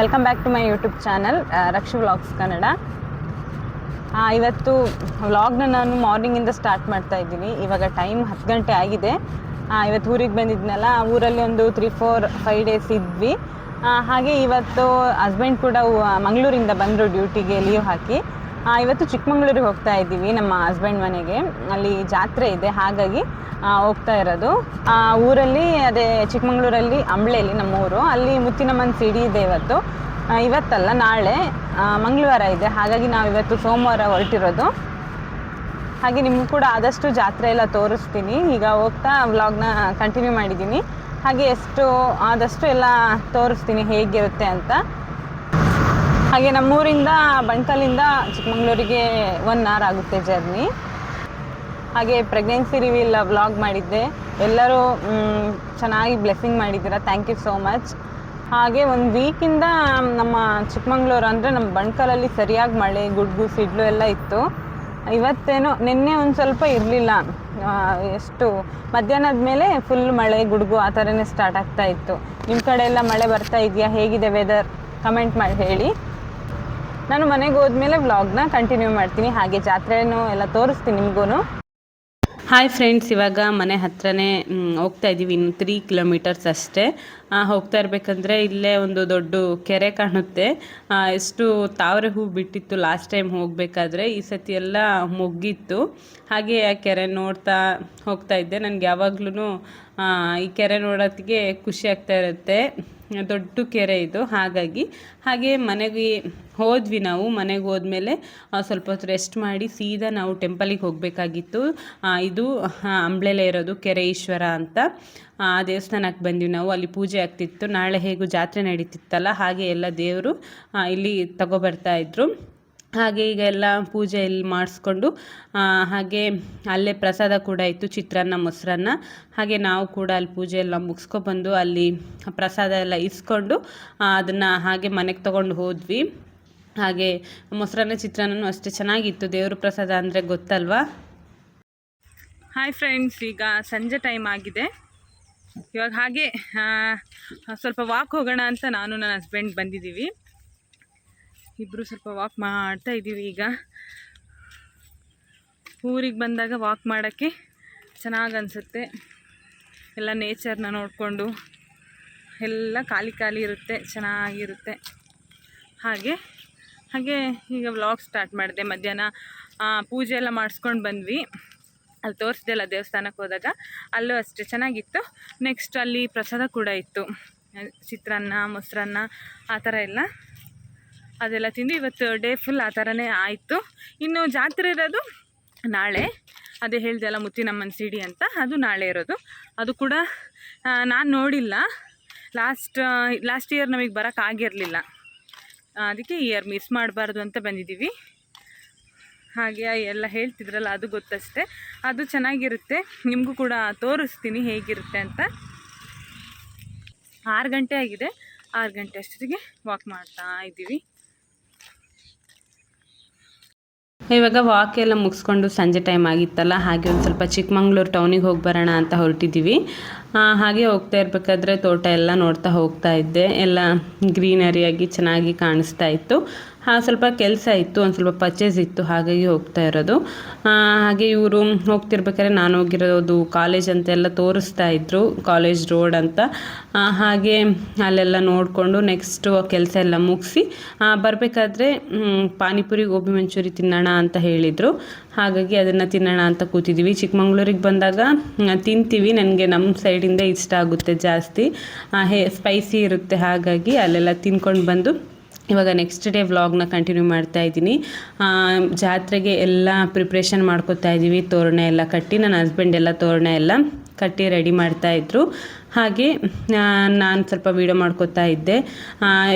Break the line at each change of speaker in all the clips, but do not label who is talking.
Welcome back to my YouTube channel Rakshu vlogs Kannada. ಇವತ್ತು ವ್ಲಾಗ್ನ ನಾನು ಮಾರ್ನಿಂಗಿಂದ ಸ್ಟಾರ್ಟ್ ಮಾಡ್ತಾ ಇದ್ದೀನಿ. ಇವಾಗ ಟೈಮ್ 10 ಗಂಟೆ ಆಗಿದೆ. ಇವತ್ತು ಊರಿಗೆ ಬಂದಿದ್ನಲ್ಲ, ಊರಲ್ಲಿ ಒಂದು 3-4-5 ಡೇಸ್ ಇದ್ವಿ. ಹಾಗೆ ಇವತ್ತು ಹಸ್ಬೆಂಡ್ ಕೂಡ ಮಂಗಳೂರಿಂದ ಬಂದರು ಡ್ಯೂಟಿಗೆ ಲೀವ್ ಹಾಕಿ. ಇವತ್ತು ಚಿಕ್ಕಮಂಗ್ಳೂರಿಗೆ ಹೋಗ್ತಾ ಇದ್ದೀವಿ, ನಮ್ಮ ಹಸ್ಬೆಂಡ್ ಮನೆಗೆ. ಅಲ್ಲಿ ಜಾತ್ರೆ ಇದೆ, ಹಾಗಾಗಿ ಹೋಗ್ತಾ ಇರೋದು. ಊರಲ್ಲಿ ಅದೇ ಚಿಕ್ಕಮಂಗ್ಳೂರಲ್ಲಿ ಅಂಬ್ಳೆಯಲ್ಲಿ ನಮ್ಮೂರು, ಅಲ್ಲಿ ಮುತ್ತಿನಮ್ಮನ ಸಿಡಿ ಇದೆ. ಇವತ್ತಲ್ಲ ನಾಳೆ ಮಂಗಳವಾರ ಇದೆ, ಹಾಗಾಗಿ ನಾವು ಇವತ್ತು ಸೋಮವಾರ ಹೊರಟಿರೋದು. ಹಾಗೆ ನಿಮಗೂ ಕೂಡ ಆದಷ್ಟು ಜಾತ್ರೆ ಎಲ್ಲ ತೋರಿಸ್ತೀನಿ. ಈಗ ಹೋಗ್ತಾ ವ್ಲಾಗ್ನ ಕಂಟಿನ್ಯೂ ಮಾಡಿದ್ದೀನಿ. ಹಾಗೆ ಆದಷ್ಟು ಎಲ್ಲ ತೋರಿಸ್ತೀನಿ ಹೇಗಿರುತ್ತೆ ಅಂತ. ಹಾಗೆ ನಮ್ಮೂರಿಂದ ಬಣ್ಕಲಿಂದ ಚಿಕ್ಕಮಂಗ್ಳೂರಿಗೆ 1 hour ಆಗುತ್ತೆ ಜರ್ನಿ. ಹಾಗೆ ಪ್ರೆಗ್ನೆನ್ಸಿ ರಿವೀಲ್ ವ್ಲಾಗ್ ಮಾಡಿದ್ದೆ, ಎಲ್ಲರೂ ಚೆನ್ನಾಗಿ ಬ್ಲೆಸ್ಸಿಂಗ್ ಮಾಡಿದ್ದೀರಾ, ಥ್ಯಾಂಕ್ ಯು ಸೋ ಮಚ್. ಹಾಗೆ 1 ವೀಕಿಂದ ನಮ್ಮ ಚಿಕ್ಕಮಂಗ್ಳೂರು ಅಂದರೆ ನಮ್ಮ ಬಣ್ಕಲಲ್ಲಿ ಸರಿಯಾಗಿ ಮಳೆ, ಗುಡ್ಗು, ಸಿಡ್ಲು ಎಲ್ಲ ಇತ್ತು. ಇವತ್ತೇನೋ ನಿನ್ನೆ ಒಂದು ಸ್ವಲ್ಪ ಇರಲಿಲ್ಲ, ಮಧ್ಯಾಹ್ನದ ಮೇಲೆ ಫುಲ್ ಮಳೆ, ಗುಡುಗು ಆ ಥರನೇ ಸ್ಟಾರ್ಟ್ ಆಗ್ತಾ ಇತ್ತು. ನಿಮ್ಮ ಕಡೆ ಎಲ್ಲ ಮಳೆ ಬರ್ತಾ ಇದೆಯಾ, ಹೇಗಿದೆ ವೆದರ್, ಕಮೆಂಟ್ ಮಾಡಿ ಹೇಳಿ. ನಾನು ಮನೆಗೆ ಹೋದ್ಮೇಲೆ ವ್ಲಾಗ್ನ ಕಂಟಿನ್ಯೂ ಮಾಡ್ತೀನಿ. ಹಾಗೆ ಜಾತ್ರೆನೂ ಎಲ್ಲ ತೋರಿಸ್ತೀನಿ ನಿಮಗೂ. ಹಾಯ್ ಫ್ರೆಂಡ್ಸ್, ಇವಾಗ ಮನೆ ಹತ್ರನೇ ಹೋಗ್ತಾ ಇದ್ದೀವಿ. ಇನ್ನು 3 ಕಿಲೋಮೀಟರ್ಸ್ ಅಷ್ಟೇ. ಹೋಗ್ತಾ ಇರಬೇಕಂದ್ರೆ ಇಲ್ಲೇ ಒಂದು ದೊಡ್ಡ ಕೆರೆ ಕಾಣುತ್ತೆ. ಎಷ್ಟು ತಾವರೆ ಹೂ ಬಿಟ್ಟಿತ್ತು ಲಾಸ್ಟ್ ಟೈಮ್ ಹೋಗಬೇಕಾದ್ರೆ, ಈ ಸತಿ ಎಲ್ಲ ಮೊಗ್ಗಿತ್ತು. ಹಾಗೆ ಆ ಕೆರೆ ನೋಡ್ತಾ ಹೋಗ್ತಾ ಇದ್ದೆ. ನನಗೆ ಯಾವಾಗ್ಲೂ ಈ ಕೆರೆ ನೋಡೋತ್ತಿಗೆ ಖುಷಿ ಆಗ್ತಾ ಇರುತ್ತೆ, ದೊಡ್ಡ ಕೆರೆ ಇದು. ಹಾಗೆ ಮನೆಗೆ ಹೋದ್ವಿ. ನಾವು ಮನೆಗೆ ಹೋದ್ಮೇಲೆ ಸ್ವಲ್ಪ ಹೊತ್ತು ರೆಸ್ಟ್ ಮಾಡಿ ಸೀದಾ ನಾವು ಟೆಂಪಲಿಗೆ ಹೋಗಬೇಕಾಗಿತ್ತು. ಇದು ಅಂಬ್ಳೆಲೇ ಇರೋದು ಕೆರೆ ಈಶ್ವರ ಅಂತ ಆ ದೇವಸ್ಥಾನಕ್ಕೆ ಬಂದ್ವಿ ನಾವು. ಅಲ್ಲಿ ಪೂಜೆ ಆಗ್ತಿತ್ತು. ನಾಳೆ ಹೇಗೂ ಜಾತ್ರೆ ನಡೀತಿತ್ತಲ್ಲ, ಹಾಗೆ ಎಲ್ಲ ದೇವರು ಇಲ್ಲಿ ತಗೊಬರ್ತಾಯಿದ್ರು. ಹಾಗೆ ಈಗ ಎಲ್ಲ ಪೂಜೆ ಇಲ್ಲಿ ಮಾಡಿಸ್ಕೊಂಡು, ಹಾಗೆ ಅಲ್ಲೇ ಪ್ರಸಾದ ಕೂಡ ಇತ್ತು, ಚಿತ್ರಾನ್ನ, ಮೊಸರನ್ನ. ಹಾಗೆ ನಾವು ಕೂಡ ಅಲ್ಲಿ ಪೂಜೆ ಎಲ್ಲ ಮುಗಿಸ್ಕೊಬಂದು ಅಲ್ಲಿ ಪ್ರಸಾದ ಎಲ್ಲ ಇಸ್ಕೊಂಡು ಅದನ್ನು ಹಾಗೆ ಮನೆಗೆ ತೊಗೊಂಡು ಹೋದ್ವಿ. ಹಾಗೆ ಮೊಸರನ್ನ, ಚಿತ್ರಾನ್ನನೂ ಅಷ್ಟೇ ಚೆನ್ನಾಗಿತ್ತು. ದೇವ್ರ ಪ್ರಸಾದ ಅಂದರೆ ಗೊತ್ತಲ್ವಾ. ಹಾಯ್ ಫ್ರೆಂಡ್ಸ್, ಈಗ ಸಂಜೆ ಟೈಮ್ ಆಗಿದೆ. ಇವಾಗ ಹಾಗೆ ಸ್ವಲ್ಪ ವಾಕ್ ಹೋಗೋಣ ಅಂತ ನಾನು ನನ್ನ ಹಸ್ಬೆಂಡ್ ಬಂದಿದ್ದೀವಿ. ಇಬ್ಬರು ಸ್ವಲ್ಪ ವಾಕ್ ಮಾಡ್ತಾ ಇದ್ದೀವಿ. ಈಗ ಊರಿಗೆ ಬಂದಾಗ ವಾಕ್ ಮಾಡೋಕ್ಕೆ ಚೆನ್ನಾಗಿ ಅನಿಸುತ್ತೆ. ಎಲ್ಲ ನೇಚರ್ನ ನೋಡಿಕೊಂಡು, ಎಲ್ಲ ಖಾಲಿ ಇರುತ್ತೆ, ಚೆನ್ನಾಗಿರುತ್ತೆ. ಹಾಗೆ ಈಗ ವ್ಲಾಗ್ ಸ್ಟಾರ್ಟ್ ಮಾಡಿದೆ. ಮಧ್ಯಾಹ್ನ ಪೂಜೆ ಎಲ್ಲ ಮಾಡಿಸ್ಕೊಂಡು ಬಂದ್ವಿ. ಅಲ್ಲಿ ತೋರಿಸ್ದೆಲ್ಲ ದೇವಸ್ಥಾನಕ್ಕೆ ಹೋದಾಗ, ಅಲ್ಲೂ ಅಷ್ಟೇ ಚೆನ್ನಾಗಿತ್ತು. ನೆಕ್ಸ್ಟ್ ಅಲ್ಲಿ ಪ್ರಸಾದ ಕೂಡ ಇತ್ತು, ಚಿತ್ರಾನ್ನ, ಮೊಸರನ್ನ ಆ ಥರ ಎಲ್ಲ, ಅದೆಲ್ಲ ತಿಂದು ಇವತ್ತು ಡೇ ಫುಲ್ ಆ ಥರನೇ ಆಯಿತು. ಇನ್ನು ಜಾತ್ರೆ ಇರೋದು ನಾಳೆ. ಅದೇ ಹೇಳ್ದೆಲ್ಲ ಮುತ್ತಿನಮ್ಮನ ಸಿಡಿ ಅಂತ, ಅದು ನಾಳೆ ಇರೋದು. ಅದು ಕೂಡ ನಾನು ನೋಡಿಲ್ಲ. ಲಾಸ್ಟ್ ಇಯರ್ ನಮಗೆ ಬರೋಕ್ಕಾಗಿರಲಿಲ್ಲ, ಅದಕ್ಕೆ ಈ ಇಯರ್ ಮಿಸ್ ಮಾಡಬಾರ್ದು ಅಂತ ಬಂದಿದ್ದೀವಿ. ಹಾಗೆ ಎಲ್ಲ ಹೇಳ್ತಿದ್ರಲ್ಲ, ಅದು ಗೊತ್ತಷ್ಟೇ. ಅದು ಚೆನ್ನಾಗಿರುತ್ತೆ, ನಿಮಗೂ ಕೂಡ ತೋರಿಸ್ತೀನಿ ಹೇಗಿರುತ್ತೆ ಅಂತ. 6 ಗಂಟೆ ಆಗಿದೆ. 6 ಗಂಟೆ ಅಷ್ಟೊತ್ತಿಗೆ ವಾಕ್ ಮಾಡ್ತಾ ಇದ್ದೀವಿ. ಇವಾಗ ವಾಕ್ ಎಲ್ಲ ಮುಗಿಸ್ಕೊಂಡು ಸಂಜೆ ಟೈಮ್ ಆಗಿತ್ತಲ್ಲ, ಹಾಗೆ ಒಂದು ಸ್ವಲ್ಪ ಚಿಕ್ಕಮಂಗ್ಳೂರು ಟೌನಿಗೆ ಹೋಗಿ ಬರೋಣ ಅಂತ ಹೊರಟಿದ್ದೀವಿ. ಹಾಗೆ ಹೋಗ್ತಾ ಇರಬೇಕಾದ್ರೆ ತೋಟ ಎಲ್ಲ ನೋಡ್ತಾ ಹೋಗ್ತಾ ಇದ್ದೆ. ಎಲ್ಲ ಗ್ರೀನರಿಯಾಗಿ ಚೆನ್ನಾಗಿ ಕಾಣಿಸ್ತಾ ಇತ್ತು. ಸ್ವಲ್ಪ ಕೆಲಸ ಇತ್ತು, ಒಂದು ಸ್ವಲ್ಪ ಪರ್ಚೇಸ್ ಇತ್ತು, ಹಾಗಾಗಿ ಹೋಗ್ತಾ ಇರೋದು. ಹಾಗೆ ಇವರು ಹೋಗ್ತಿರ್ಬೇಕಾದ್ರೆ ನಾನು ಹೋಗಿರೋದು ಕಾಲೇಜ್ ಅಂತೆಲ್ಲ ತೋರಿಸ್ತಾ ಇದ್ರು, ಕಾಲೇಜ್ ರೋಡ್ ಅಂತ. ಹಾಗೆ ಅಲ್ಲೆಲ್ಲ ನೋಡಿಕೊಂಡು ನೆಕ್ಸ್ಟು ಕೆಲಸ ಎಲ್ಲ ಮುಗಿಸಿ ಬರಬೇಕಾದ್ರೆ ಪಾನಿಪುರಿ, ಗೋಬಿ ಮಂಚೂರಿ ತಿನ್ನೋಣ ಅಂತ ಹೇಳಿದರು. ಹಾಗಾಗಿ ಅದನ್ನು ತಿನ್ನೋಣ ಅಂತ ಕೂತಿದ್ದೀವಿ. ಚಿಕ್ಕಮಂಗ್ಳೂರಿಗೆ ಬಂದಾಗ ತಿಂತೀವಿ, ನನಗೆ ನಮ್ಮ ಸೈಡಿಂದ ಇಷ್ಟ ಆಗುತ್ತೆ ಜಾಸ್ತಿ, ಸ್ಪೈಸಿ ಇರುತ್ತೆ. ಹಾಗಾಗಿ ಅಲ್ಲೆಲ್ಲ ತಿನ್ಕೊಂಡು ಬಂದು ಇವಾಗ ನೆಕ್ಸ್ಟ್ ಡೇ ವ್ಲಾಗ್ನ ಕಂಟಿನ್ಯೂ ಮಾಡ್ತಾ ಇದ್ದೀನಿ. ಜಾತ್ರೆಗೆ ಎಲ್ಲ ಪ್ರಿಪ್ರೇಷನ್ ಮಾಡ್ಕೋತಾ ಇದ್ದೀವಿ. ತೋರಣ ಎಲ್ಲ ಕಟ್ಟಿ, ನನ್ನ ಹಸ್ಬೆಂಡ್ ಎಲ್ಲ ತೋರಣ ಎಲ್ಲ ಕಟ್ಟಿ ರೆಡಿ ಮಾಡ್ತಾಯಿದ್ರು. ಹಾಗೆ ನಾನು ಸ್ವಲ್ಪ ವೀಡಿಯೋ ಮಾಡ್ಕೋತಾ ಇದ್ದೆ.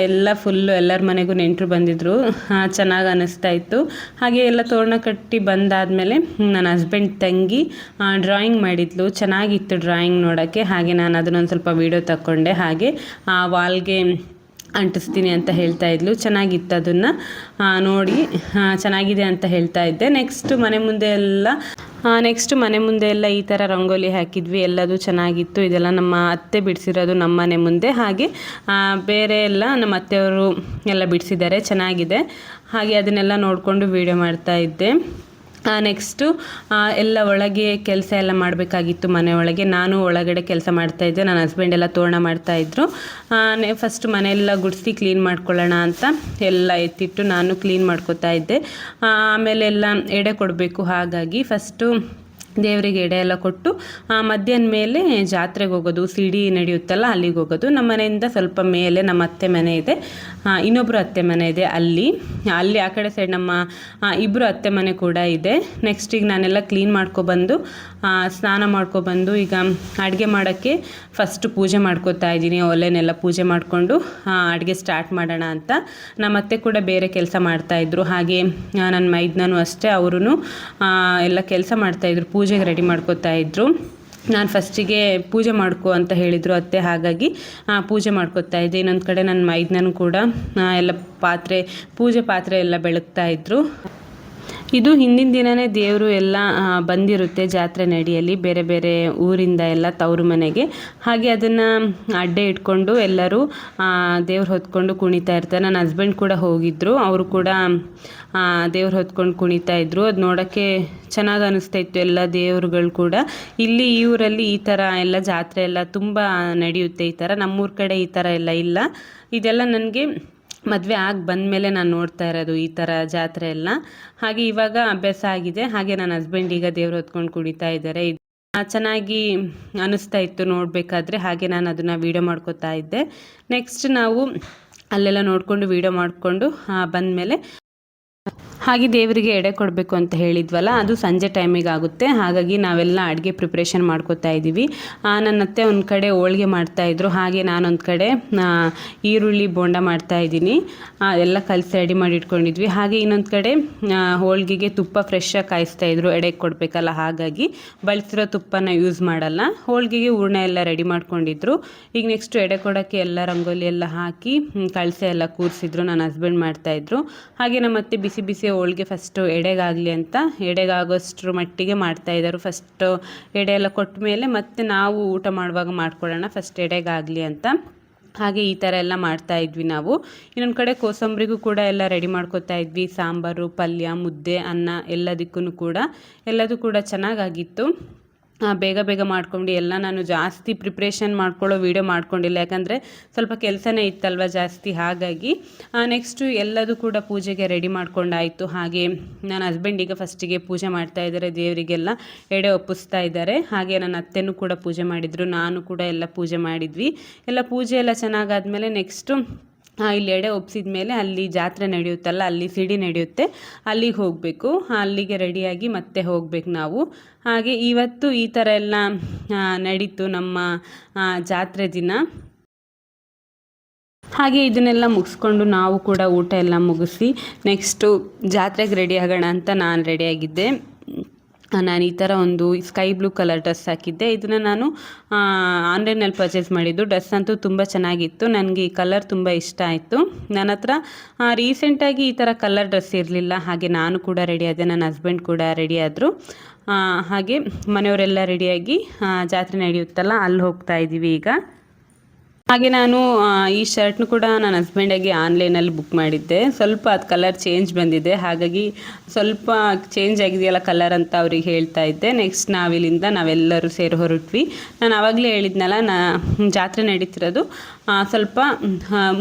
ಎಲ್ಲರ ಮನೆಗೂ ನೆಂಟರು ಬಂದಿದ್ದರು, ಚೆನ್ನಾಗಿ ಅನ್ನಿಸ್ತಾ ಇತ್ತು. ಹಾಗೆ ಎಲ್ಲ ತೋರಣ ಕಟ್ಟಿ ಬಂದಾದಮೇಲೆ ನನ್ನ ಹಸ್ಬೆಂಡ್ ತಂಗಿ ಡ್ರಾಯಿಂಗ್ ಮಾಡಿದ್ಲು, ಚೆನ್ನಾಗಿತ್ತು ಡ್ರಾಯಿಂಗ್ ನೋಡೋಕ್ಕೆ. ಹಾಗೆ ನಾನು ಅದನ್ನೊಂದು ಸ್ವಲ್ಪ ವೀಡಿಯೋ ತಗೊಂಡೆ. ಹಾಗೆ ವಾಲ್ಗೆ ಅಂಟಿಸ್ತೀನಿ ಅಂತ ಹೇಳ್ತಾ ಇದ್ಲು, ಚೆನ್ನಾಗಿತ್ತು. ಅದನ್ನು ನೋಡಿ ಚೆನ್ನಾಗಿದೆ ಅಂತ ಹೇಳ್ತಾ ಇದ್ದೆ. ನೆಕ್ಸ್ಟ್ ಮನೆ ಮುಂದೆ ಎಲ್ಲ
ನೆಕ್ಸ್ಟ್ ಮನೆ ಮುಂದೆ ಎಲ್ಲ ಈ ಥರ ರಂಗೋಲಿ ಹಾಕಿದ್ವಿ, ಎಲ್ಲದು ಚೆನ್ನಾಗಿತ್ತು. ಇದೆಲ್ಲ ನಮ್ಮ ಅತ್ತೆ ಬಿಡಿಸಿರೋದು ನಮ್ಮ ಮನೆ ಮುಂದೆ. ಹಾಗೆ ಬೇರೆ ಎಲ್ಲ ನಮ್ಮ ಅತ್ತೆಯವರು ಎಲ್ಲ ಬಿಡಿಸಿದ್ದಾರೆ, ಚೆನ್ನಾಗಿದೆ. ಹಾಗೆ ಅದನ್ನೆಲ್ಲ ನೋಡಿಕೊಂಡು ವೀಡಿಯೋ ಮಾಡ್ತಾ ಇದ್ದೆ. ನೆಕ್ಸ್ಟು ಎಲ್ಲ ಒಳಗೆ ಕೆಲಸ ಎಲ್ಲ ಮಾಡಬೇಕಾಗಿತ್ತು ಮನೆ ಒಳಗೆ. ನಾನು ಒಳಗಡೆ ಕೆಲಸ ಮಾಡ್ತಾಯಿದ್ದೆ, ನನ್ನ ಹಸ್ಬೆಂಡ್ ಎಲ್ಲ ತೋರಣ ಮಾಡ್ತಾಯಿದ್ರು. ಫಸ್ಟ್ ಮನೆಯೆಲ್ಲ ಗುಡಿಸಿ ಕ್ಲೀನ್ ಮಾಡ್ಕೊಳ್ಳೋಣ ಅಂತ ಎಲ್ಲ ಎತ್ತಿಟ್ಟು ನಾನು ಕ್ಲೀನ್ ಮಾಡ್ಕೊತಾ ಇದ್ದೆ. ಆಮೇಲೆ ಎಲ್ಲ ಎಡೆ ಕೊಡಬೇಕು, ಹಾಗಾಗಿ ಫಸ್ಟು ದೇವರಿಗೆ ಎಡೆ ಎಲ್ಲ ಕೊಟ್ಟು ಮಧ್ಯಾಹ್ನ ಮೇಲೆ ಜಾತ್ರೆಗೆ ಹೋಗೋದು, ಸಿಡಿ ನಡೆಯುತ್ತಲ್ಲ ಅಲ್ಲಿಗೆ ಹೋಗೋದು. ನಮ್ಮ ಮನೆಯಿಂದ ಸ್ವಲ್ಪ ಮೇಲೆ ನಮ್ಮ ಅತ್ತೆ ಮನೆ ಇದೆ, ಇನ್ನೊಬ್ಬರು ಅತ್ತೆ ಮನೆ ಇದೆ, ಅಲ್ಲಿ ಆ ಕಡೆ ಸೈಡ್ ನಮ್ಮ ಇಬ್ಬರು ಅತ್ತೆ ಮನೆ ಕೂಡ ಇದೆ. ನೆಕ್ಸ್ಟ್ ಈಗ ನಾನೆಲ್ಲ ಕ್ಲೀನ್ ಮಾಡ್ಕೊಬಂದು ಸ್ನಾನ ಮಾಡ್ಕೊಬಂದು ಈಗ ಅಡುಗೆ ಮಾಡೋಕ್ಕೆ ಫಸ್ಟ್ ಪೂಜೆ ಮಾಡ್ಕೋತಾ ಇದ್ದೀನಿ. ಒಲೆನೆಲ್ಲ ಪೂಜೆ ಮಾಡಿಕೊಂಡು ಅಡುಗೆ ಸ್ಟಾರ್ಟ್ ಮಾಡೋಣ ಅಂತ. ನಮ್ಮ ಅತ್ತೆ ಕೂಡ ಬೇರೆ ಕೆಲಸ ಮಾಡ್ತಾಯಿದ್ರು, ಹಾಗೆ ನನ್ನ ಮೈದ್ನೂ ಅಷ್ಟೇ, ಅವರು ಎಲ್ಲ ಕೆಲಸ ಮಾಡ್ತಾಯಿದ್ರು, ಪೂಜೆಗೆ ರೆಡಿ ಮಾಡ್ಕೋತಾ ಇದ್ರು. ನಾನು ಫಸ್ಟಿಗೆ ಪೂಜೆ ಮಾಡ್ಕೊ ಅಂತ ಹೇಳಿದರು ಅತ್ತೆ, ಹಾಗಾಗಿ ಪೂಜೆ ಮಾಡ್ಕೋತಾ ಇದ್ದೆ. ಇನ್ನೊಂದು ಕಡೆ ನನ್ನ ಮೈದ್ನೂ ಕೂಡ ಎಲ್ಲ ಪೂಜೆ ಪಾತ್ರೆ ಎಲ್ಲ ಬೆಳಗ್ತಾ ಇದ್ರು. ಇದು ಹಿಂದಿನ ದಿನವೇ ದೇವರು ಎಲ್ಲ ಬಂದಿರುತ್ತೆ ಜಾತ್ರೆ ನಡಿಯಲ್ಲಿ, ಬೇರೆ ಬೇರೆ ಊರಿಂದ ಎಲ್ಲ ತವರು ಮನೆಗೆ. ಹಾಗೆ ಅದನ್ನು ಅಡ್ಡೆ ಇಟ್ಕೊಂಡು ಎಲ್ಲರೂ ದೇವ್ರು ಹೊತ್ಕೊಂಡು ಕುಣಿತಾ ಇರ್ತಾರೆ. ನನ್ನ ಹಸ್ಬೆಂಡ್ ಕೂಡ ಹೋಗಿದ್ದರು, ಅವರು ಕೂಡ ದೇವ್ರು ಹೊತ್ಕೊಂಡು ಕುಣಿತಾ ಇದ್ರು. ಅದು ನೋಡೋಕ್ಕೆ ಚೆನ್ನಾಗಿ ಅನ್ನಿಸ್ತಾ ಇತ್ತು, ಎಲ್ಲ ದೇವ್ರುಗಳು ಕೂಡ. ಈ ಊರಲ್ಲಿ ಈ ಥರ ಎಲ್ಲ ಜಾತ್ರೆ ಎಲ್ಲ ತುಂಬ ನಡೆಯುತ್ತೆ. ಈ ಥರ ನಮ್ಮೂರ ಕಡೆ ಈ ಥರ ಎಲ್ಲ ಇಲ್ಲ. ಇದೆಲ್ಲ ನನಗೆ ಮದುವೆ ಆಗಿ ಬಂದಮೇಲೆ ನಾನು ನೋಡ್ತಾ ಇರೋದು ಈ ಥರ ಜಾತ್ರೆ ಎಲ್ಲ. ಹಾಗೆ ಇವಾಗ ಅಭ್ಯಾಸ ಆಗಿದೆ. ಹಾಗೆ ನನ್ನ ಹಸ್ಬೆಂಡ್ ಈಗ ದೇವ್ರು ಹೊತ್ಕೊಂಡು ಕುಣಿತಾ ಇದ್ದಾರೆ. ಚೆನ್ನಾಗಿ ಅನ್ನಿಸ್ತಾ ಇತ್ತು ನೋಡಬೇಕಾದ್ರೆ, ಹಾಗೆ ನಾನು ಅದನ್ನು ವೀಡಿಯೋ ಮಾಡ್ಕೋತಾ ಇದ್ದೆ. ನೆಕ್ಸ್ಟ್ ನಾವು ಅಲ್ಲೆಲ್ಲ ನೋಡಿಕೊಂಡು ವೀಡಿಯೋ ಮಾಡಿಕೊಂಡು ಬಂದಮೇಲೆ ಹಾಗೆ ದೇವರಿಗೆ ಎಡೆ ಕೊಡಬೇಕು ಅಂತ ಹೇಳಿದ್ವಲ್ಲ, ಅದು ಸಂಜೆ ಟೈಮಿಗೆ ಆಗುತ್ತೆ. ಹಾಗಾಗಿ ನಾವೆಲ್ಲ ಅಡುಗೆ ಪ್ರಿಪ್ರೇಷನ್ ಮಾಡ್ಕೋತಾ ಇದ್ದೀವಿ. ನನ್ನ ಅತ್ತೆ ಒಂದು ಕಡೆ ಹೋಳಿಗೆ ಮಾಡ್ತಾಯಿದ್ರು, ಹಾಗೆ ನಾನೊಂದು ಕಡೆ ಈರುಳ್ಳಿ ಬೋಂಡ ಮಾಡ್ತಾಯಿದ್ದೀನಿ. ಎಲ್ಲ ಕಲಸಿ ರೆಡಿ ಮಾಡಿ ಇಟ್ಕೊಂಡಿದ್ವಿ. ಹಾಗೆ ಇನ್ನೊಂದು ಕಡೆ ಹೋಳಿಗೆಗೆ ತುಪ್ಪ ಫ್ರೆಶ್ಶಾಗಿ ಕಾಯಿಸ್ತಾಯಿದ್ರು, ಎಡೆಗೆ ಕೊಡಬೇಕಲ್ಲ, ಹಾಗಾಗಿ ಬಳಸಿರೋ ತುಪ್ಪನ ಯೂಸ್ ಮಾಡಲ್ಲ. ಹೋಳಿಗೆಗೆ ಹೂರ್ಣ ಎಲ್ಲ ರೆಡಿ ಮಾಡ್ಕೊಂಡಿದ್ರು. ಈಗ ನೆಕ್ಸ್ಟು ಎಡೆ ಕೊಡೋಕ್ಕೆ ಎಲ್ಲ ರಂಗೋಲಿ ಎಲ್ಲ ಹಾಕಿ ಕಳಸೆ ಎಲ್ಲ ಕೂರಿಸಿದ್ರು, ನನ್ನ ಹಸ್ಬೆಂಡ್ ಮಾಡ್ತಾಯಿದ್ರು. ಹಾಗೆ ನಮ್ಮ ಅತ್ತೆ ಬಿಸಿ ಬಿಸಿ ಹೋಳಿಗೆ ಫಸ್ಟು ಎಡೆಗಾಗಲಿ ಅಂತ ಎಡೆಗಾಗೋಷ್ಟ್ರ ಮಟ್ಟಿಗೆ ಮಾಡ್ತಾಯಿದ್ದಾರೆ. ಫಸ್ಟು ಎಡೆ ಎಲ್ಲ ಕೊಟ್ಟ ಮೇಲೆ ಮತ್ತೆ ನಾವು ಊಟ ಮಾಡುವಾಗ ಮಾಡ್ಕೊಳ್ಳೋಣ, ಫಸ್ಟ್ ಎಡೆಗಾಗಲಿ ಅಂತ. ಹಾಗೆ ಈ ಥರ ಎಲ್ಲ ಮಾಡ್ತಾಯಿದ್ವಿ ನಾವು. ಇನ್ನೊಂದು ಕಡೆ ಕೋಸಂಬರಿಗೂ ಕೂಡ ಎಲ್ಲ ರೆಡಿ ಮಾಡ್ಕೋತಾ ಇದ್ವಿ. ಸಾಂಬಾರು, ಪಲ್ಯ, ಮುದ್ದೆ, ಅನ್ನ ಎಲ್ಲದಕ್ಕೂ ಕೂಡ ಎಲ್ಲದೂ ಕೂಡ ಚೆನ್ನಾಗಾಗಿತ್ತು. ಬೇಗ ಬೇಗ ಮಾಡ್ಕೊಂಡು ಎಲ್ಲ ನಾನು ಜಾಸ್ತಿ ಪ್ರಿಪ್ರೇಷನ್ ಮಾಡ್ಕೊಳ್ಳೋ ವೀಡಿಯೋ ಮಾಡ್ಕೊಂಡಿಲ್ಲ, ಯಾಕಂದರೆ ಸ್ವಲ್ಪ ಕೆಲಸನೇ ಇತ್ತಲ್ವ ಜಾಸ್ತಿ. ಹಾಗಾಗಿ ನೆಕ್ಸ್ಟು ಎಲ್ಲದೂ ಕೂಡ ಪೂಜೆಗೆ ರೆಡಿ ಮಾಡ್ಕೊಂಡಾಯಿತು. ಹಾಗೆ ನನ್ನ ಹಸ್ಬೆಂಡ್ ಈಗ ಫಸ್ಟಿಗೆ ಪೂಜೆ ಮಾಡ್ತಾ ಇದ್ದಾರೆ, ದೇವರಿಗೆಲ್ಲ ಎಡೆ ಒಪ್ಪಿಸ್ತಾ ಇದ್ದಾರೆ. ಹಾಗೆ ನನ್ನ ಅತ್ತೆನೂ ಕೂಡ ಪೂಜೆ ಮಾಡಿದರು, ನಾನು ಕೂಡ ಎಲ್ಲ ಪೂಜೆ ಮಾಡಿದ್ವಿ. ಎಲ್ಲ ಪೂಜೆ ಎಲ್ಲ ಚೆನ್ನಾಗಾದ್ಮೇಲೆ ನೆಕ್ಸ್ಟು ಇಲ್ಲಿ ಎಡೆ ಒಪ್ಸಿದ ಮೇಲೆ ಅಲ್ಲಿ ಜಾತ್ರೆ ನಡೆಯುತ್ತಲ್ಲ, ಅಲ್ಲಿ ಸಿಡಿ ನಡೆಯುತ್ತೆ, ಅಲ್ಲಿಗೆ ಹೋಗಬೇಕು. ಅಲ್ಲಿಗೆ ರೆಡಿಯಾಗಿ ಮತ್ತೆ ಹೋಗ್ಬೇಕು ನಾವು. ಹಾಗೆ ಇವತ್ತು ಈ ಥರ ಎಲ್ಲ ನಡೀತು ನಮ್ಮ ಜಾತ್ರೆ ದಿನ. ಹಾಗೆ ಇದನ್ನೆಲ್ಲ ಮುಗಿಸ್ಕೊಂಡು ನಾವು ಕೂಡ ಊಟ ಎಲ್ಲ ಮುಗಿಸಿ ನೆಕ್ಸ್ಟು ಜಾತ್ರೆಗೆ ರೆಡಿ ಆಗೋಣ ಅಂತ ನಾನು ರೆಡಿಯಾಗಿದ್ದೆ. ನಾನು ಈ ಥರ ಒಂದು ಸ್ಕೈ ಬ್ಲೂ ಕಲರ್ ಡ್ರೆಸ್ ಹಾಕಿದ್ದೆ. ಇದನ್ನು ನಾನು ಆನ್ಲೈನಲ್ಲಿ ಪರ್ಚೇಸ್ ಮಾಡಿದ್ದು. ಡ್ರೆಸ್ ಅಂತೂ ತುಂಬ ಚೆನ್ನಾಗಿತ್ತು, ನನಗೆ ಈ ಕಲರ್ ತುಂಬ ಇಷ್ಟ ಆಯಿತು. ನನ್ನ ಹತ್ರ ರೀಸೆಂಟಾಗಿ ಈ ಥರ ಕಲರ್ ಡ್ರೆಸ್ ಇರಲಿಲ್ಲ. ಹಾಗೆ ನಾನು ಕೂಡ ರೆಡಿ ಆದೆ, ನನ್ನ ಹಸ್ಬೆಂಡ್ ಕೂಡ ರೆಡಿ ಆದರು. ಹಾಗೆ ಮನೆಯವರೆಲ್ಲ ರೆಡಿಯಾಗಿ ಜಾತ್ರೆ ನಡೆಯುತ್ತಲ್ಲ ಅಲ್ಲಿ ಹೋಗ್ತಾ ಇದ್ದೀವಿ ಈಗ. ಹಾಗೆ ನಾನು ಈ ಶರ್ಟ್ನು ಕೂಡ ನನ್ನ ಹಸ್ಬೆಂಡಿಗೆ ಆನ್ಲೈನಲ್ಲಿ ಬುಕ್ ಮಾಡಿದ್ದೆ. ಸ್ವಲ್ಪ ಅದು ಕಲರ್ ಚೇಂಜ್ ಬಂದಿದೆ, ಹಾಗಾಗಿ ಸ್ವಲ್ಪ ಚೇಂಜ್ ಆಗಿದೆಯಲ್ಲ ಕಲರ್ ಅಂತ ಅವ್ರಿಗೆ ಹೇಳ್ತಾ ಇದ್ದೆ. ನೆಕ್ಸ್ಟ್ ನಾವೆಲ್ಲರೂ ಸೇರಿ ಹೊರಟ್ವಿ. ನಾನು ಆವಾಗಲೇ ಹೇಳಿದ್ನಲ್ಲ, ಜಾತ್ರೆ ನಡೀತಿರೋದು ಸ್ವಲ್ಪ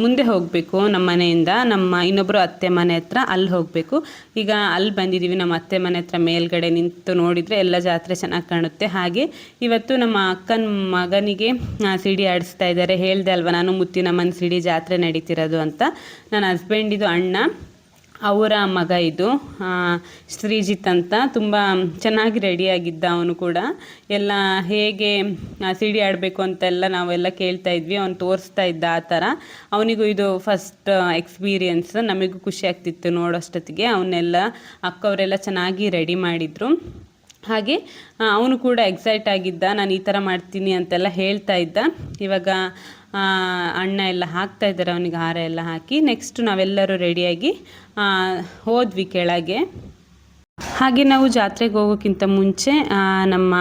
ಮುಂದೆ ಹೋಗಬೇಕು ನಮ್ಮ ಮನೆಯಿಂದ, ನಮ್ಮ ಇನ್ನೊಬ್ಬರು ಅತ್ತೆ ಮನೆ ಹತ್ರ ಅಲ್ಲಿ ಹೋಗಬೇಕು. ಈಗ ಅಲ್ಲಿ ಬಂದಿದ್ದೀವಿ, ನಮ್ಮ ಅತ್ತೆ ಮನೆ ಹತ್ರ ಮೇಲ್ಗಡೆ ನಿಂತು ನೋಡಿದರೆ ಎಲ್ಲ ಜಾತ್ರೆ ಚೆನ್ನಾಗಿ ಕಾಣುತ್ತೆ. ಹಾಗೆ ಇವತ್ತು ನಮ್ಮ ಅಕ್ಕನ ಮಗನಿಗೆ ಸಿಡಿ ಆಡಿಸ್ತಾ ಇದ್ದಾರೆ. ಹೇಳಿದೆ ಅಲ್ವ ನಾನು, ಮುತ್ತಿನ ಮನೆ ಸಿಡಿ ಜಾತ್ರೆ ನಡೀತಿರೋದು ಅಂತ. ನನ್ನ ಹಸ್ಬೆಂಡಿದು ಅಣ್ಣ, ಅವರ ಮಗ ಇದು ಶ್ರೀಜಿತ್ ಅಂತ. ತುಂಬ ಚೆನ್ನಾಗಿ ರೆಡಿಯಾಗಿದ್ದ ಅವನು ಕೂಡ. ಎಲ್ಲ ಹೇಗೆ ಸಿಡಿ ಆಡಬೇಕು ಅಂತೆಲ್ಲ ನಾವೆಲ್ಲ ಕೇಳ್ತಾ ಇದ್ವಿ, ಅವನು ತೋರಿಸ್ತಾ ಇದ್ದ ಆ ಥರ. ಅವನಿಗೂ ಇದು ಫಸ್ಟ್ ಎಕ್ಸ್ಪೀರಿಯನ್ಸ್. ನಮಗೂ ಖುಷಿ ಆಗ್ತಿತ್ತು ನೋಡೋಷ್ಟೊತ್ತಿಗೆ. ಅವನ್ನೆಲ್ಲ ಅಕ್ಕವರೆಲ್ಲ ಚೆನ್ನಾಗಿ ರೆಡಿ ಮಾಡಿದರು. ಹಾಗೆ ಅವನು ಕೂಡ ಎಕ್ಸೈಟ್ ಆಗಿದ್ದ, ನಾನು ಈ ಥರ ಮಾಡ್ತೀನಿ ಅಂತೆಲ್ಲ ಹೇಳ್ತಾ ಇದ್ದ. ಇವಾಗ ಅಣ್ಣ ಎಲ್ಲ ಹಾಕ್ತಾ ಇದ್ದಾರೆ ಅವನಿಗೆ ಹಾರ ಎಲ್ಲ ಹಾಕಿ. ನೆಕ್ಸ್ಟ್ ನಾವೆಲ್ಲರೂ ರೆಡಿಯಾಗಿ ಹೋದ್ವಿ ಕೆಳಗೆ. ಹಾಗೆ ನಾವು ಜಾತ್ರೆಗೆ ಹೋಗೋಕ್ಕಿಂತ ಮುಂಚೆ ನಮ್ಮ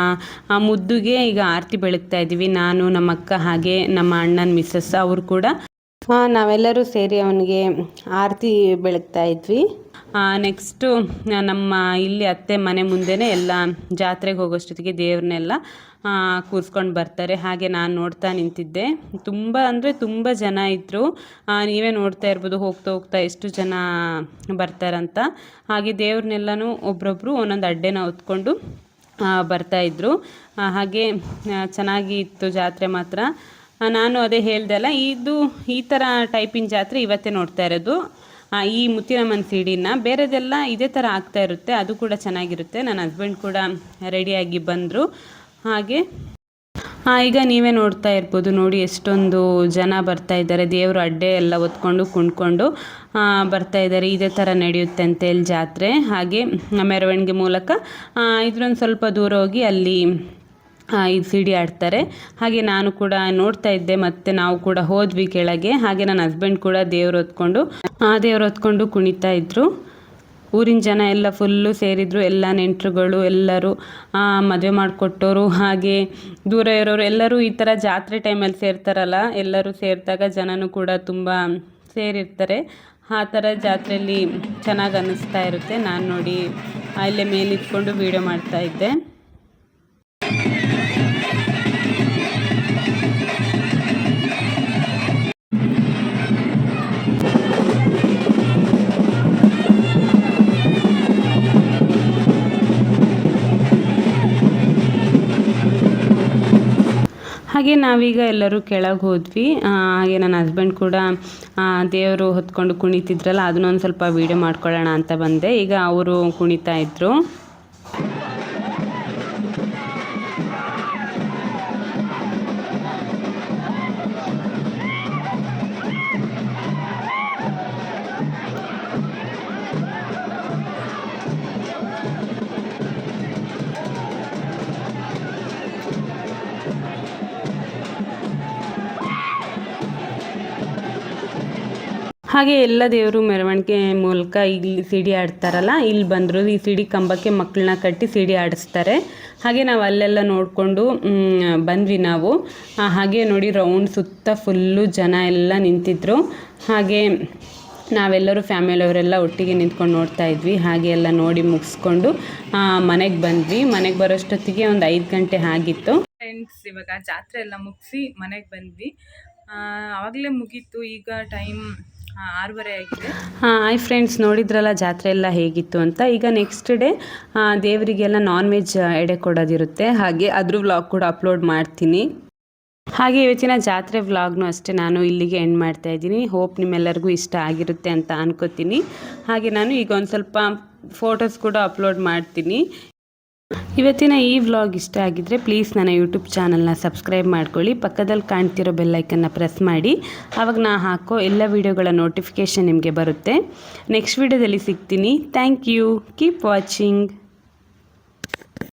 ಮುದ್ದುಗೆ ಈಗ ಆರತಿ ಬೆಳಗ್ತಾ ಇದ್ದೀವಿ. ನಾನು ನಮ್ಮ ಅಕ್ಕ ಹಾಗೆ ನಮ್ಮ ಅಣ್ಣನ ಮಿಸ್ಸಸ್ ಅವರು ಕೂಡ ನಾವೆಲ್ಲರೂ ಸೇರಿ ಅವನಿಗೆ ಆರತಿ ಬೆಳಗ್ತಾ ಇದ್ವಿ. ನೆಕ್ಸ್ಟು ನಮ್ಮ ಇಲ್ಲಿ ಅತ್ತೆ ಮನೆ ಮುಂದೆನೇ ಎಲ್ಲ ಜಾತ್ರೆಗೆ ಹೋಗೋಷ್ಟೊತ್ತಿಗೆ ದೇವ್ರನ್ನೆಲ್ಲ ಕೂರಿಸ್ಕೊಂಡು ಬರ್ತಾರೆ. ಹಾಗೆ ನಾನು ನೋಡ್ತಾ ನಿಂತಿದ್ದೆ. ತುಂಬ ಅಂದರೆ ತುಂಬ ಜನ ಇದ್ದರು. ನೀವೇ ನೋಡ್ತಾ ಇರ್ಬೋದು ಹೋಗ್ತಾ ಹೋಗ್ತಾ ಎಷ್ಟು ಜನ ಬರ್ತಾರಂತ. ಹಾಗೆ ದೇವ್ರನ್ನೆಲ್ಲನೂ ಒಬ್ರೊಬ್ಬರು ಒಂದೊಂದು ಅಡ್ಡೆನ ಹೊತ್ಕೊಂಡು ಬರ್ತಾಯಿದ್ರು. ಹಾಗೆ ಚೆನ್ನಾಗಿ ಇತ್ತು ಜಾತ್ರೆ ಮಾತ್ರ. ನಾನು ಅದೇ ಹೇಳ್ದೆ ಅಲ್ಲ, ಇದು ಈ ಥರ ಟೈಪಿನ ಜಾತ್ರೆ ಇವತ್ತೇ ನೋಡ್ತಾ ಇರೋದು. ಈ ಮುತ್ತಿನಮ್ಮನ ಸಿಡಿನ ಬೇರೆದೆಲ್ಲ ಇದೇ ಥರ ಆಗ್ತಾ ಇರುತ್ತೆ, ಅದು ಕೂಡ ಚೆನ್ನಾಗಿರುತ್ತೆ. ನನ್ನ ಹಸ್ಬೆಂಡ್ ಕೂಡ ರೆಡಿಯಾಗಿ ಬಂದರು. ಹಾಗೆ ಈಗ ನೀವೇ ನೋಡ್ತಾ ಇರ್ಬೋದು, ನೋಡಿ ಎಷ್ಟೊಂದು ಜನ ಬರ್ತಾ ಇದ್ದಾರೆ. ದೇವರು ಅಡ್ಡೆ ಎಲ್ಲ ಹೊತ್ಕೊಂಡು ಕುಣ್ಕೊಂಡು ಬರ್ತಾ ಇದ್ದಾರೆ. ಇದೇ ಥರ ನಡೆಯುತ್ತೆ ಅಂತ ಇಲ್ಲಿ ಜಾತ್ರೆ. ಹಾಗೆ ಮೆರವಣಿಗೆ ಮೂಲಕ ಇದ್ರೊಂದು ಸ್ವಲ್ಪ ದೂರ ಹೋಗಿ ಅಲ್ಲಿ ಇದು ಸಿಡಿ ಆಡ್ತಾರೆ. ಹಾಗೆ ನಾನು ಕೂಡ ನೋಡ್ತಾ ಇದ್ದೆ, ಮತ್ತು ನಾವು ಕೂಡ ಹೋದ್ವಿ ಕೆಳಗೆ. ಹಾಗೆ ನನ್ನ ಹಸ್ಬೆಂಡ್ ಕೂಡ ದೇವ್ರು ಹೊತ್ಕೊಂಡು ಕುಣಿತಾ ಇದ್ರು. ಊರಿನ ಜನ ಎಲ್ಲ ಫುಲ್ಲು ಸೇರಿದ್ರು. ಎಲ್ಲ ನೆಂಟರುಗಳು ಎಲ್ಲರೂ, ಮದುವೆ ಮಾಡಿಕೊಟ್ಟವರು ಹಾಗೆ ದೂರ ಇರೋರು ಎಲ್ಲರೂ ಈ ಥರ ಜಾತ್ರೆ ಟೈಮಲ್ಲಿ ಸೇರ್ತಾರಲ್ಲ, ಎಲ್ಲರೂ ಸೇರಿದಾಗ ಜನನೂ ಕೂಡ ತುಂಬ ಸೇರಿರ್ತಾರೆ. ಆ ಥರ ಜಾತ್ರೆಯಲ್ಲಿ ಚೆನ್ನಾಗಿ ಅನ್ನಿಸ್ತಾ ಇರುತ್ತೆ. ನಾನು ನೋಡಿ ಅಲ್ಲೇ ಮೇಲಿಟ್ಕೊಂಡು ವೀಡಿಯೋ ಮಾಡ್ತಾ ಇದ್ದೆ. ಹಾಗೆ ನಾವೀಗ ಎಲ್ಲರೂ ಕೆಳಗೆ ಹೋದ್ವಿ. ಹಾಗೆ ನನ್ನ ಹಸ್ಬೆಂಡ್ ಕೂಡ ದೇವರು ಹೊತ್ಕೊಂಡು ಕುಣಿತಿದ್ರಲ್ಲ, ಅದನ್ನೊಂದು ಸ್ವಲ್ಪ ವೀಡಿಯೋ ಮಾಡ್ಕೊಳ್ಳೋಣ ಅಂತ ಬಂದೆ. ಈಗ ಅವರು ಕುಣಿತಾ ಇದ್ರು. ಹಾಗೆ ಎಲ್ಲ ದೇವರು ಮೆರವಣಿಗೆ ಮೂಲಕ ಇಲ್ಲಿ ಸಿಡಿ ಆಡ್ತಾರಲ್ಲ, ಇಲ್ಲಿ ಬಂದರು. ಈ ಸಿಡಿ ಕಂಬಕ್ಕೆ ಮಕ್ಕಳನ್ನ ಕಟ್ಟಿ ಸಿಡಿ ಆಡಿಸ್ತಾರೆ. ಹಾಗೆ ನಾವು ಅಲ್ಲೆಲ್ಲ ನೋಡಿಕೊಂಡು ಬಂದ್ವಿ ನಾವು. ಹಾಗೆ ನೋಡಿ ರೌಂಡ್ ಸುತ್ತ ಫುಲ್ಲು ಜನ ಎಲ್ಲ ನಿಂತಿದ್ರು. ಹಾಗೆ ನಾವೆಲ್ಲರೂ ಫ್ಯಾಮಿಲಿಯವರೆಲ್ಲ ಒಟ್ಟಿಗೆ ನಿಂತ್ಕೊಂಡು ನೋಡ್ತಾ ಇದ್ವಿ. ಹಾಗೆ ಎಲ್ಲ ನೋಡಿ ಮುಗಿಸ್ಕೊಂಡು ಮನೆಗೆ ಬಂದ್ವಿ. ಮನೆಗೆ ಬರೋಷ್ಟೊತ್ತಿಗೆ ಒಂದು 5 ಗಂಟೆ ಆಗಿತ್ತು. ಫ್ರೆಂಡ್ಸ್, ಇವಾಗ ಜಾತ್ರೆ ಎಲ್ಲ ಮುಗಿಸಿ ಮನೆಗೆ ಬಂದ್ವಿ. ಆವಾಗಲೇ ಮುಗೀತು. ಈಗ ಟೈಮ್ 6:30 ಆಗಿದೆ. ಹಾಯ್ ಫ್ರೆಂಡ್ಸ್, ನೋಡಿದ್ರಲ್ಲ ಜಾತ್ರೆ ಎಲ್ಲ ಹೇಗಿತ್ತು ಅಂತ. ಈಗ ನೆಕ್ಸ್ಟ್ ಡೇ ದೇವರಿಗೆಲ್ಲ ನಾನ್ ವೆಜ್ ಎಡೆ ಕೊಡೋದಿರುತ್ತೆ. ಹಾಗೆ ಅದ್ರ ವ್ಲಾಗ್ ಕೂಡ ಅಪ್ಲೋಡ್ ಮಾಡ್ತೀನಿ. ಹಾಗೆ ಇವತ್ತಿನ ಜಾತ್ರೆ ವ್ಲಾಗ್ನು ಅಷ್ಟೇ ನಾನು ಇಲ್ಲಿಗೆ ಎಂಡ್ ಮಾಡ್ತಾ ಇದ್ದೀನಿ. ಹೋಪ್ ನಿಮ್ಮೆಲ್ಲರಿಗೂ ಇಷ್ಟ ಆಗಿರುತ್ತೆ ಅಂತ ಅನ್ಕೋತೀನಿ. ಹಾಗೆ ನಾನು ಈಗ ಒಂದು ಸ್ವಲ್ಪ ಫೋಟೋಸ್ ಕೂಡ ಅಪ್ಲೋಡ್ ಮಾಡ್ತೀನಿ. ಇವತ್ತಿನ ಈ ವ್ಲಾಗ್ ಇಷ್ಟ ಆಗಿದ್ದರೆ ಪ್ಲೀಸ್ ನನ್ನ ಯೂಟ್ಯೂಬ್ ಚಾನಲ್ನ ಸಬ್ಸ್ಕ್ರೈಬ್ ಮಾಡ್ಕೊಳ್ಳಿ. ಪಕ್ಕದಲ್ಲಿ ಕಾಣ್ತಿರೋ ಬೆಲ್ಲೈಕನ್ನ ಪ್ರೆಸ್ ಮಾಡಿ. ಆವಾಗ ನಾನು ಹಾಕೋ ಎಲ್ಲ ವೀಡಿಯೋಗಳ ನೋಟಿಫಿಕೇಷನ್ ನಿಮಗೆ ಬರುತ್ತೆ. ನೆಕ್ಸ್ಟ್ ವೀಡಿಯೋದಲ್ಲಿ ಸಿಗ್ತೀನಿ. Thank you. Keep watching.